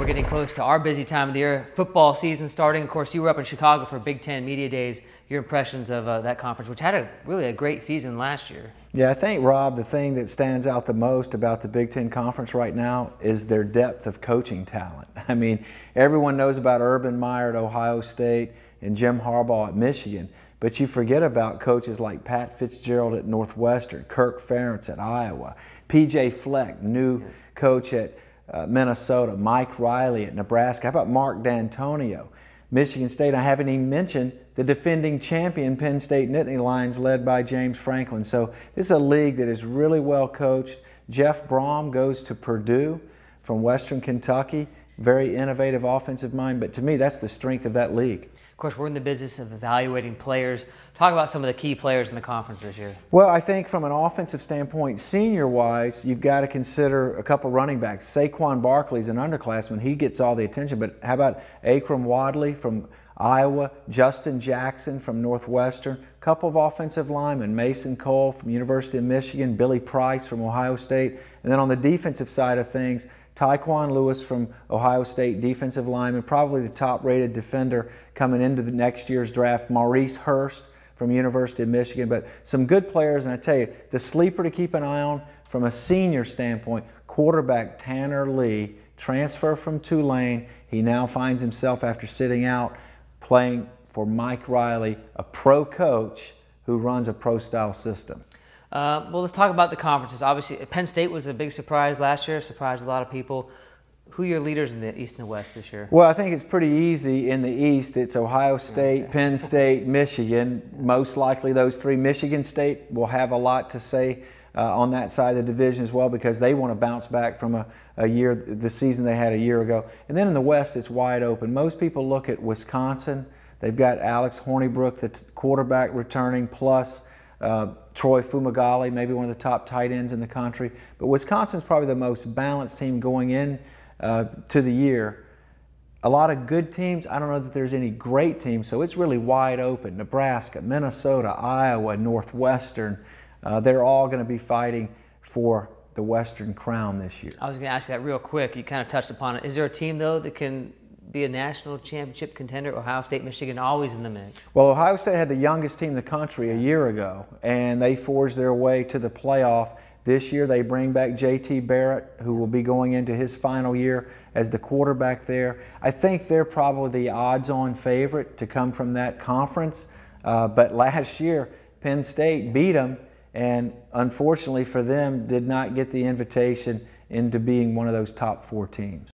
getting close to our busy time of the year, football season starting. Of course, you were up in Chicago for Big Ten Media Days. Your impressions of that conference, which had really a great season last year. Yeah, I think, Rob, the thing that stands out the most about the Big Ten Conference right now is their depth of coaching talent. I mean, everyone knows about Urban Meyer at Ohio State and Jim Harbaugh at Michigan, but you forget about coaches like Pat Fitzgerald at Northwestern, Kirk Ferentz at Iowa, P.J. Fleck, new coach at Minnesota, Mike Riley at Nebraska. How about Mark D'Antonio? Michigan State, I haven't even mentioned the defending champion Penn State Nittany Lions led by James Franklin. So this is a league that is really well coached. Jeff Brom goes to Purdue from Western Kentucky. Very innovative offensive mind, but to me that's the strength of that league. Of course, we're in the business of evaluating players. Talk about some of the key players in the conference this year. Well, I think from an offensive standpoint, senior-wise, you've got to consider a couple running backs. Saquon Barkley's an underclassman. He gets all the attention, but how about Akrum Wadley from Iowa, Justin Jackson from Northwestern, a couple of offensive linemen, Mason Cole from University of Michigan, Billy Price from Ohio State, and then on the defensive side of things, Tyquan Lewis from Ohio State, defensive lineman, probably the top-rated defender coming into the next year's draft, Maurice Hurst from University of Michigan. But some good players, and I tell you, the sleeper to keep an eye on from a senior standpoint, quarterback Tanner Lee, transfer from Tulane. He now finds himself, after sitting out, playing for Mike Riley, a pro coach who runs a pro-style system. Well, let's talk about the conferences. Obviously, Penn State was a big surprise last year, surprised a lot of people. Who are your leaders in the East and the West this year? Well, I think it's pretty easy in the East. It's Ohio State, Penn State, Michigan. Most likely those three. Michigan State will have a lot to say on that side of the division as well, because they want to bounce back from the season they had a year ago. And then in the West, it's wide open. Most people look at Wisconsin. They've got Alex Hornibrook, the quarterback, returning, plus Troy Fumagalli, maybe one of the top tight ends in the country. But Wisconsin's probably the most balanced team going in to the year. A lot of good teams. I don't know that there's any great teams, so it's really wide open. Nebraska, Minnesota, Iowa, Northwestern, they're all going to be fighting for the Western crown this year. I was going to ask you that real quick. You kind of touched upon it. Is there a team, though, that can be a national championship contender? Ohio State, Michigan, always in the mix. Well, Ohio State had the youngest team in the country a year ago, and they forged their way to the playoff. This year they bring back J.T. Barrett, who will be going into his final year as the quarterback there. I think they're probably the odds-on favorite to come from that conference. But last year, Penn State beat them, and unfortunately for them, did not get the invitation into being one of those top 4 teams.